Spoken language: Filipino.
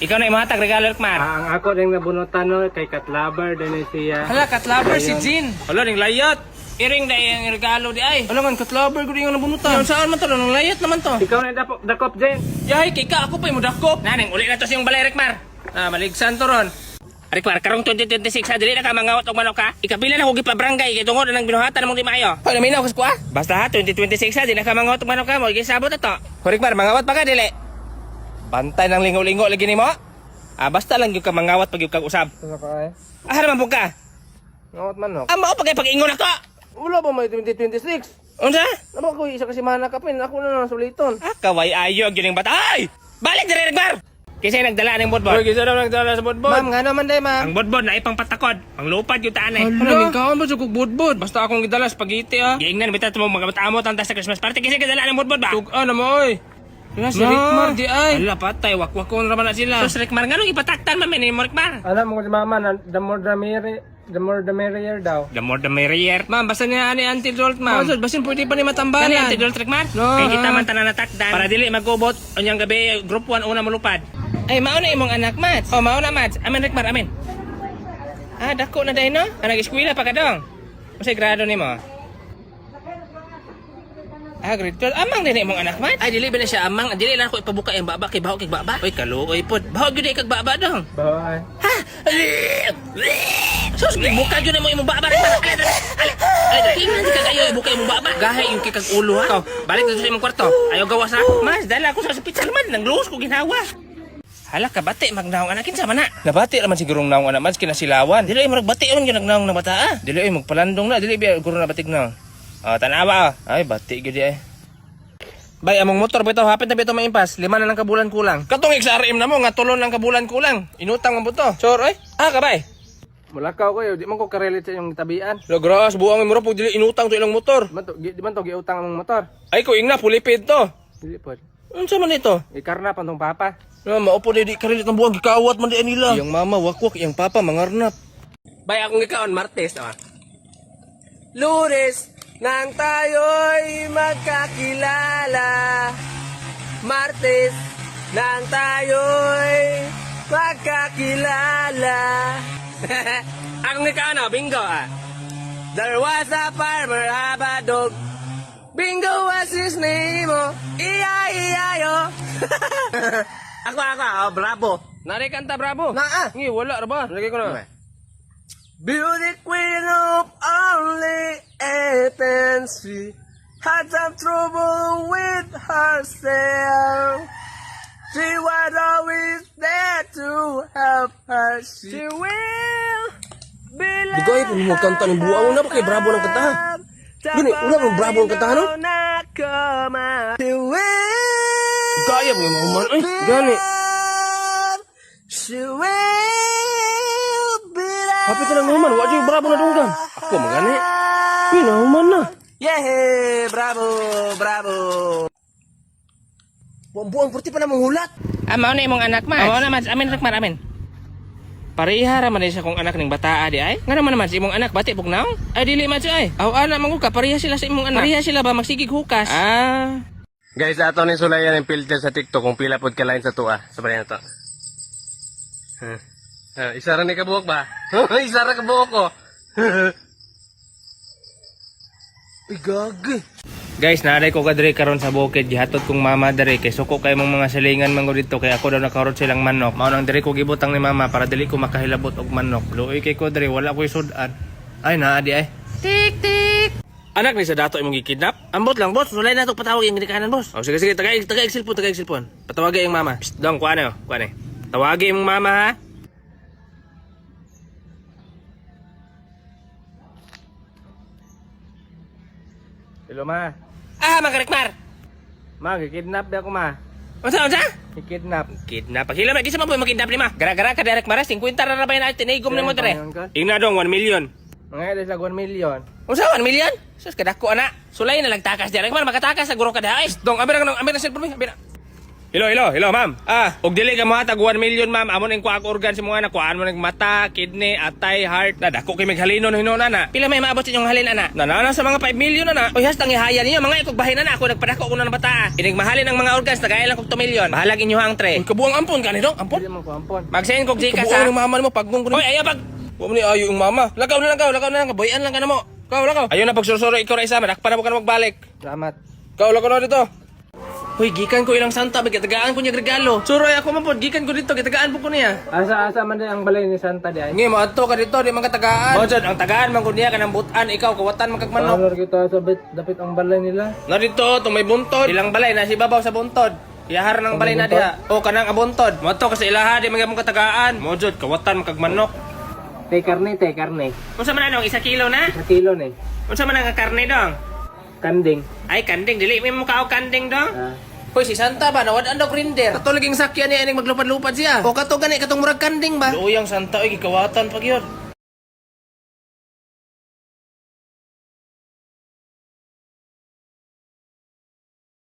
Ikaw na imahatag regalo, Rekmar. Ang ako rin nabunutan no, kay Katlabar din siya. Hala, katlaber si Jean. Hala, ning layat. Iring na yung regalo di ay. Hala man, katlaber ko rin yung nabunutan. Yung saan man to? Nung layat naman to. Ikaw na dakop din. Yahay, kika, ako pa yung mudakop. Naning, uli na to siyang balay, Rekmar. Maligsan to ron. Rekmar, karong 2026 ha, dili na ka mangawat og manok ha. Ikabila na hugi pa barangay, kay tungod na nang binuhatan mong di maayo. Hoy, naminaw kas ko ha. Basta ha, 2026 ha, di na ka mangawat og manok ha, mo gisabot na to. Hoy, Rekmar, mangawat pa ka dili. Bantay ng lingo-lingo lagi nimo. Basta lang yung ka mangawat pag yung kag usab. Ano ka ay? Naman po ka. Ngawat manok. Mao pag-ingon ako. Wala ba may 2026? Unsa? Naman ko isa kasi manakapin, ako na lang suliton. Kaway ayo gyud ning bata. Ay! Balik dire Rekmar. Kasi nagdala ning bodbod. Hoy, gisa daw nagdala sa bodbod. Ma'am, nga naman day, ma'am. Ang bodbod na ipang patakod. Ang lupad yung taan eh. Hala, kaon ba sa kong bodbod? Basta akong gidala spaghetti ah. Giingnan, bita mo mga matamot ang sa Christmas party kasi gidala ng bodbod ba? Tug-an na mo oy. Nga si Rekmar di ay. Hala, patay. Wakwakon naman na sila. Sus, Rekmar, nga nung ipataktan mami ni Rekmar? Alam mo si mama na the more the merrier daw. The more the merrier. Ma'am, basta niya ani antidote, ma'am. Sus, basin pwede pa ni matambalan. Kani antidote, Rekmar? No. Kaya kita man tanan natakdan. Para dili magubot. Onyang gabi, group 1 una malupad. Ay, mauna imong anak, Mats. Oh, mauna, Mats. Amen, Rekmar, amen. Dako na dahil, no? Nag-eskwila pa ka dong. Masay grado ni mo? Grade 12. Amang din imong anak, Mats. Ay, dili ba na siya amang? Dili lang ko ipabuka yung baba kay baho kay baba. Uy, kaluoy po. Baho yun kag baba dong. Bye. Ha? Sus, ibuka yun mo imong baba, Rekmar. Alay, tingnan ka kayo ibuka imong baba. Gahay yung kikag ulo, ha? Balik dito sa imong kwarto. Ayaw gawas, ha? Mas, dala ko sa hospital man. Nang luhos ko ginawa. Hala ka bati magnaong anakin sa mana. Nabati naman sigurong naong anak man kinasilawan. Dili ay magbati on gyud nagnaong na bata ah. Dili ay magpalandong na, dili biya guro na batig na. Tanawa Ay bati gyud ay. Bay among motor bitaw hapit na bitaw maimpas. 5 na lang kabulan kulang. Katong XRM na mo nga tulon lang kabulan kulang. Inutang mo buto. Sure oy. Kabay. Mulakaw ko di man ko karelate sa yung tabian. Lagras buang imong pug dili inutang to ilang motor. Di man to giutang ang motor. Ay ko ingna pulipid to. Dili pod. Unsa man ito? Ikarna pa tong papa. Maupo di karilit ng buwang gikawat man di nila. Yung mama wakwak, yung papa mangarnap. Bay akong gikaon Martes Lunes nang tayo'y magkakilala. Martes nang tayo'y magkakilala. Akong gikaon bingo There was a farmer, a dog. Bingo was his name, iya-iya-yo. Ako, bravo. Nari kanta bravo. Ngi, wala ra ba? Lagay ko na. Beauty queen of only 8 and 3 had some trouble with herself. She was always there to help her. She will be like Dugay, mo kanta ng buang na ba kay bravo ng kanta? Gini, ulang ng bravo ng kanta, no? Gaya mo yung mga man. Ay, gani. Kapit ka lang naman. Wala yung bravo na dunggan. Ako magani. Pinahuman na. Yehey! Bravo! Buang-buang, purti pa na mong hulat. Mao na imong anak, Mats. Mao na, Mats. Amin, Rekmar, amin. Pareha ra man siya kong anak ning bataa di ay. Nga naman si imong anak bati pugnaw? Ay dili man siya ay. Aw ana manguka pareha sila sa imong anak. Pareha sila ba magsigig hukas? Guys, ato ni sulayan yung filter sa TikTok kung pila pod ka line sa tuwa. Sabay na to. Isa ra ni kabuok ba? Isa ra kabuok ko. Uy, gagi. Guys, naaday ko kadre karon sa bukid gihatod kong mama dere kay suko kay mong mga silingan mango dito kay ako daw nakarot silang manok. Mao nang dere ko gibutang ni mama para dili ko makahilabot og manok. Luoy kay ko dere wala ko'y sudan. Ay naadi ay. Tik. Anak ni sa dato imong gikidnap? Ambot lang boss, sulay na to patawag yung ginikanan boss. Sige tagay cellphone. Patawagay yung mama. Psst, dong kuane. Tawagay imong mama ha. Hello ma. Mga Rekmar. Ma, kidnap ako ma. Unsa? Kidnap. Kidnap. Hila may gisa man po makidnap ni ma. Gara-gara ka direct maras 50 ra ba natin igom nimo dire. Ingna dong 1 million. Mga ila sa 1 million. Unsa 1 million? Sus kadako ana. Sulay na lang takas direct mar makatakas sa guro ka dahis. Dong abi na cellphone mi. Hello, ma'am. Og dili ka mo hatag 1 million, ma'am. Amo ning kuha organ si mga nakuhaan mo ning mata, kidney, atay, heart. Dako kay maghalinon hinon ana. Pila may maabot sa inyong halin ana? Nanana sa mga 5 million ana. Oy, hastang ihaya ninyo mga ikog bahin ana. Ako nagpadako ko na ng bata. Inig mahalin ang mga organs tagay lang kog 2 million. Bahalag inyo ang 3. Uy, kabuang ampon kani dong, ampon. Mag-send kog Gcash sa. Kabuang mama mo paggung ko. Oy, ayo pag. Wa mo ni ayo yung mama. Lakaw na lang. Boyan lang ka na mo. Lakaw. Ayo na pagsursuro ikaw ra isa, dakpa na mo ka magbalik. Salamat. Lakaw na dito. Hoy, gikan ko ilang santa, gitagaan ko niya regalo. Suroy ako man pod, gikan ko dito, gitagaan po ko niya. Asa man din ang balay ni Santa di ay. Ngi mo adto ka dito, di man katagaan. Mo jud ang tagaan man ko niya kanang butan, ikaw kawatan man kag manok. Honor kita sa dapit ang balay nila. Na dito, to may buntod. Ilang balay na si babaw sa buntod. Iyahar ng balay na diha. O kanang abuntod. Mo to kasi ilaha di man gyud katagaan. Mo jud kawatan man kag manok. Tay karne. Unsa man anong 1 kilo na? 1 kilo ni. Unsa man ang karne dong? Kanding. Ay kanding, dili mo kao kanding dong. Ah. Hoy, si Santa ba? Nawad daw grinder. Kato laging sakyan niya ining maglupad-lupad siya. O kato gani, katong murag kanding ba? Luyang Santa, oy, gikawatan pag yun.